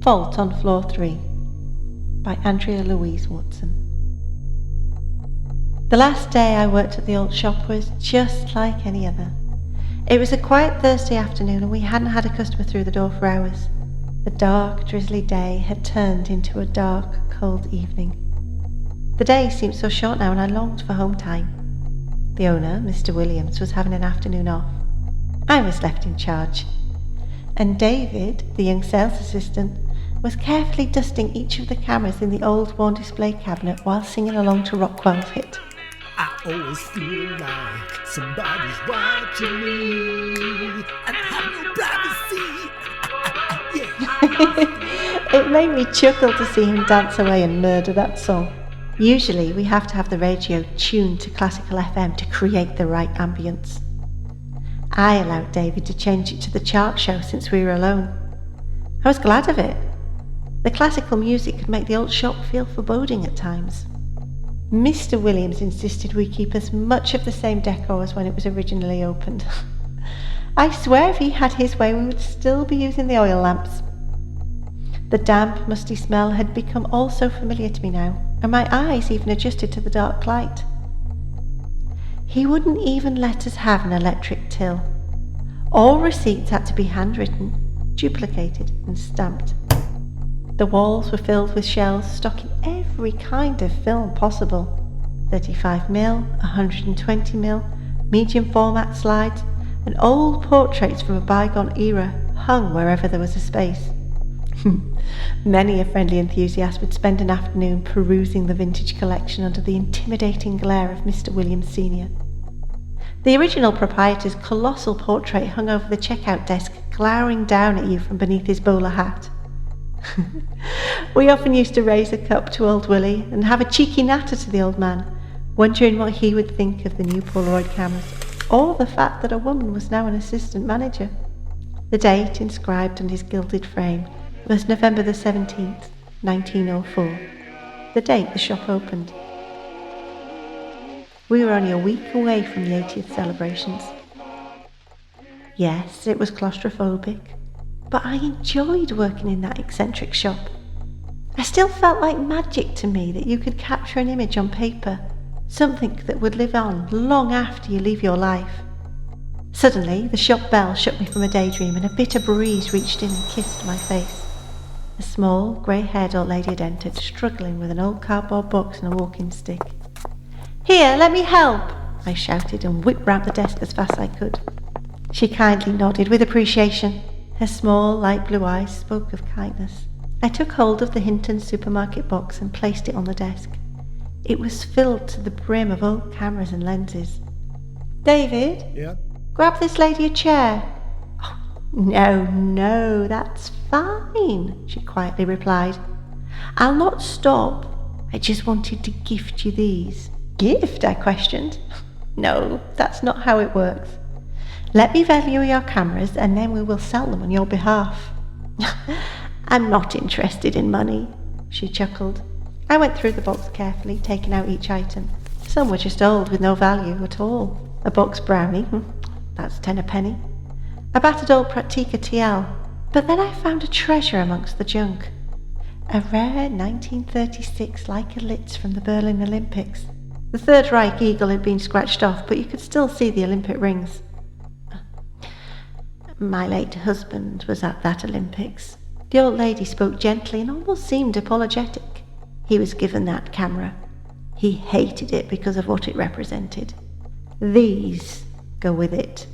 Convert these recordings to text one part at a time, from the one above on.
Fault on Floor 3 by Andrea Louise Watson. The last day I worked at the old shop was just like any other. It was a quiet Thursday afternoon and we hadn't had a customer through the door for hours. The dark, drizzly day had turned into a dark, cold evening. The day seemed so short now and I longed for home time. The owner, Mr. Williams, was having an afternoon off. I was left in charge. And David, the young sales assistant, was carefully dusting each of the cameras in the old worn display cabinet while singing along to Rockwell's hit. I always feel like somebody's watching me and I have no privacy. It made me chuckle to see him dance away and murder that song. Usually we have to have the radio tuned to classical FM to create the right ambience. I allowed David to change it to the chart show since we were alone. I was glad of it. The classical music could make the old shop feel foreboding at times. Mr. Williams insisted we keep as much of the same decor as when it was originally opened. I swear if he had his way we would still be using the oil lamps. The damp, musty smell had become all so familiar to me now, and my eyes even adjusted to the dark light. He wouldn't even let us have an electric till. All receipts had to be handwritten, duplicated and stamped. The walls were filled with shelves stocking every kind of film possible. 35mm, 120mm, medium format slides, and old portraits from a bygone era hung wherever there was a space. Many a friendly enthusiast would spend an afternoon perusing the vintage collection under the intimidating glare of Mr. Williams Sr. The original proprietor's colossal portrait hung over the checkout desk, glowering down at you from beneath his bowler hat. We often used to raise a cup to old Willie and have a cheeky natter to the old man, wondering what he would think of the new Polaroid cameras, or the fact that a woman was now an assistant manager. The date inscribed on his gilded frame was November the 17th, 1904, the date the shop opened. We were only a week away from the 80th celebrations. Yes, it was claustrophobic, but I enjoyed working in that eccentric shop. I still felt like magic to me that you could capture an image on paper, something that would live on long after you leave your life. Suddenly, the shop bell shook me from a daydream and a bitter breeze reached in and kissed my face. A small, grey-haired old lady had entered, struggling with an old cardboard box and a walking stick. "Here, let me help!" I shouted and whipped round the desk as fast as I could. She kindly nodded with appreciation. Her small, light blue eyes spoke of kindness. I took hold of the Hinton supermarket box and placed it on the desk. It was filled to the brim of old cameras and lenses. "David? Yeah? Grab this lady a chair." "Oh, no, that's fine," she quietly replied. "I'll not stop. I just wanted to gift you these." "Gift?" I questioned. "No, that's not how it works. Let me value your cameras and then we will sell them on your behalf." "I'm not interested in money," she chuckled. I went through the box carefully, taking out each item. Some were just old with no value at all. A box brownie, that's 10 a penny. A battered old Praktika TL. But then I found a treasure amongst the junk. A rare 1936 Leica Litz from the Berlin Olympics. The Third Reich eagle had been scratched off, but you could still see the Olympic rings. My late husband was at that Olympics. The old lady spoke gently and almost seemed apologetic. He was given that camera. He hated it because of what it represented. These go with it.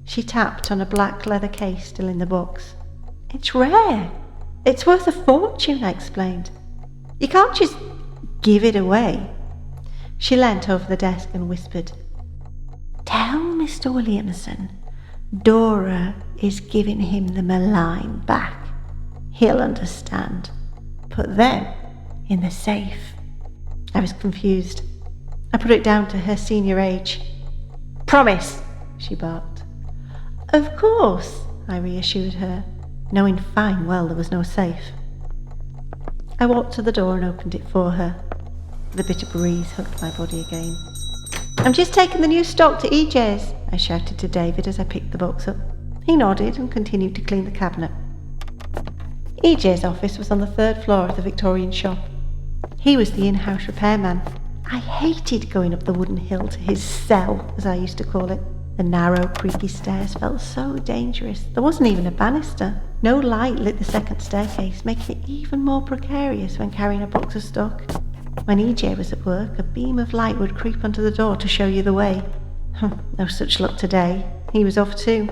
She tapped on a black leather case still in the box. "It's rare. It's worth a fortune," I explained. "You can't just give it away." She leant over the desk and whispered, "Tell Mr. Williamson Dora is giving him the malign back. He'll understand. Put them in the safe." I was confused. I put it down to her senior age. "Promise," she barked. "Of course," I reassured her, knowing fine well there was no safe. I walked to the door and opened it for her. The bitter breeze hugged my body again. "I'm just taking the new stock to EJ's," I shouted to David as I picked the box up. He nodded and continued to clean the cabinet. EJ's office was on the 3rd floor of the Victorian shop. He was the in-house repairman. I hated going up the wooden hill to his cell, as I used to call it. The narrow, creaky stairs felt so dangerous. There wasn't even a banister. No light lit the second staircase, making it even more precarious when carrying a box of stock. When EJ was at work, a beam of light would creep under the door to show you the way. No such luck today. He was off too.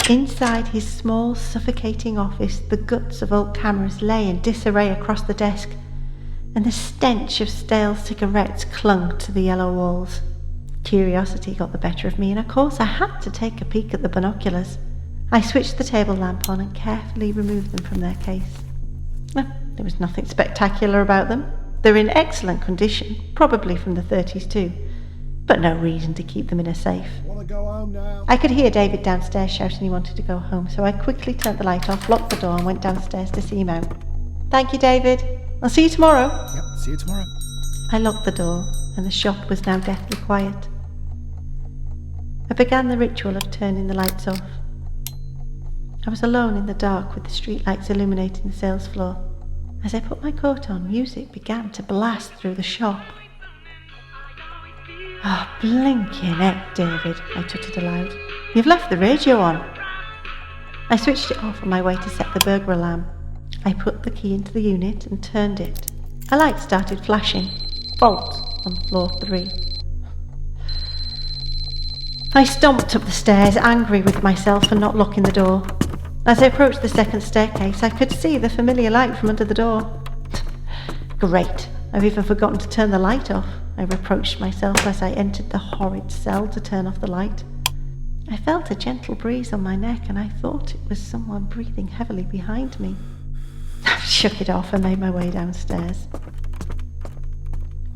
Inside his small, suffocating office, the guts of old cameras lay in disarray across the desk, and the stench of stale cigarettes clung to the yellow walls. Curiosity got the better of me, and of course I had to take a peek at the binoculars. I switched the table lamp on and carefully removed them from their case. There was nothing spectacular about them. They're in excellent condition, probably from the 30s too, but no reason to keep them in a safe. Wanna go home now? I could hear David downstairs shouting he wanted to go home, so I quickly turned the light off, locked the door and went downstairs to see him out. Thank you, David. I'll see you tomorrow. Yep, see you tomorrow. I locked the door, and the shop was now deathly quiet. I began the ritual of turning the lights off. I was alone in the dark with the streetlights illuminating the sales floor. As I put my coat on, music began to blast through the shop. Oh, blinking heck, David, I tutted aloud. You've left the radio on. I switched it off on my way to set the burglar alarm. I put the key into the unit and turned it. A light started flashing. Vault on floor 3. I stomped up the stairs, angry with myself for not locking the door. As I approached the second staircase, I could see the familiar light from under the door. Great, I've even forgotten to turn the light off, I reproached myself as I entered the horrid cell to turn off the light. I felt a gentle breeze on my neck and I thought it was someone breathing heavily behind me. I shook it off and made my way downstairs.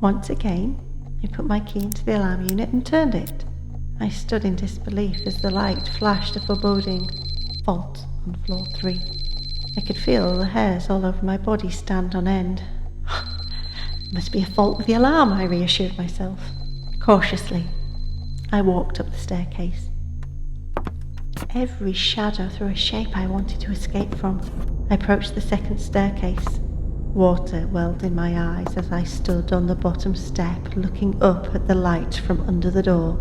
Once again, I put my key into the alarm unit and turned it. I stood in disbelief as the light flashed a foreboding vault on floor 3. I could feel the hairs all over my body stand on end. Must be a fault with the alarm, I reassured myself. Cautiously, I walked up the staircase. Every shadow threw a shape I wanted to escape from. I approached the second staircase. Water welled in my eyes as I stood on the bottom step, looking up at the light from under the door.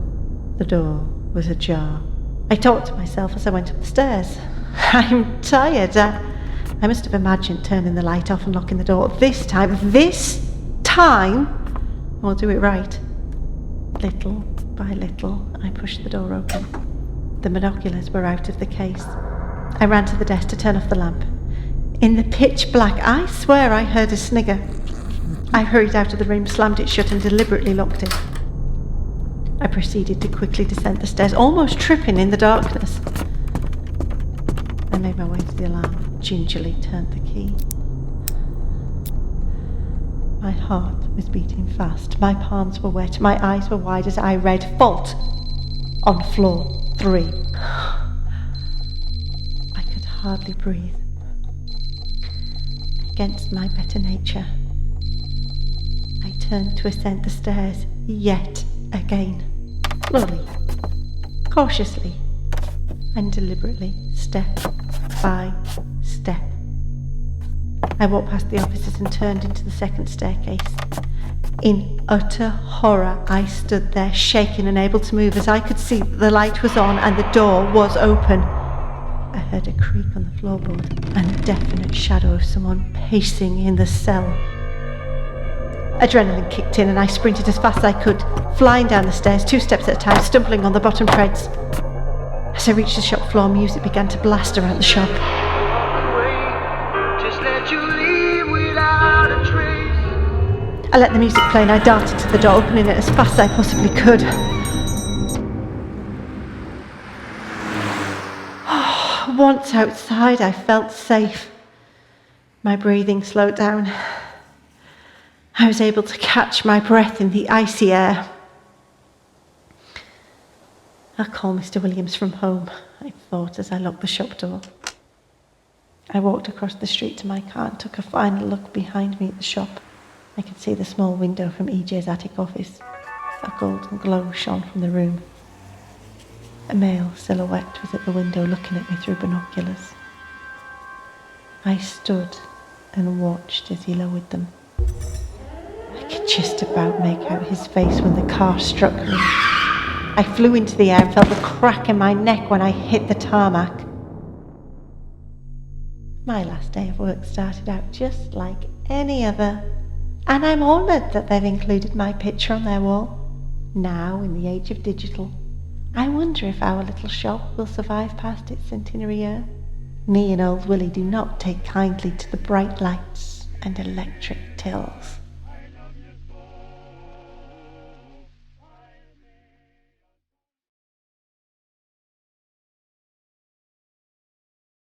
The door was ajar. I talked to myself as I went up the stairs. I'm tired. I must have imagined turning the light off and locking the door. This time, I'll do it right. Little by little, I pushed the door open. The binoculars were out of the case. I ran to the desk to turn off the lamp. In the pitch black, I swear I heard a snigger. I hurried out of the room, slammed it shut and deliberately locked it. I proceeded to quickly descend the stairs, almost tripping in the darkness. I made my way to the alarm, gingerly turned the key. My heart was beating fast, my palms were wet, my eyes were wide as I read vault on floor 3. I could hardly breathe. Against my better nature, I turned to ascend the stairs yet again, slowly, cautiously, and deliberately, step by step. I walked past the offices and turned into the second staircase. In utter horror, I stood there, shaking, unable to move, as I could see that the light was on and the door was open. I heard a creak on the floorboard and a definite shadow of someone pacing in the cell. Adrenaline kicked in and I sprinted as fast as I could, flying down the stairs 2 steps at a time, stumbling on the bottom treads. As I reached the shop floor, music began to blast around the shop. I let the music play and I darted to the door, opening it as fast as I possibly could. Once outside, I felt safe. My breathing slowed down. I was able to catch my breath in the icy air. I'll call Mr. Williams from home, I thought as I locked the shop door. I walked across the street to my car and took a final look behind me at the shop. I could see the small window from EJ's attic office. A golden glow shone from the room. A male silhouette was at the window looking at me through binoculars. I stood and watched as he lowered them. I could just about make out his face when the car struck me. I flew into the air and felt the crack in my neck when I hit the tarmac. My last day of work started out just like any other, and I'm honoured that they've included my picture on their wall. Now, in the age of digital, I wonder if our little shop will survive past its centenary year. Me and old Willie do not take kindly to the bright lights and electric tills.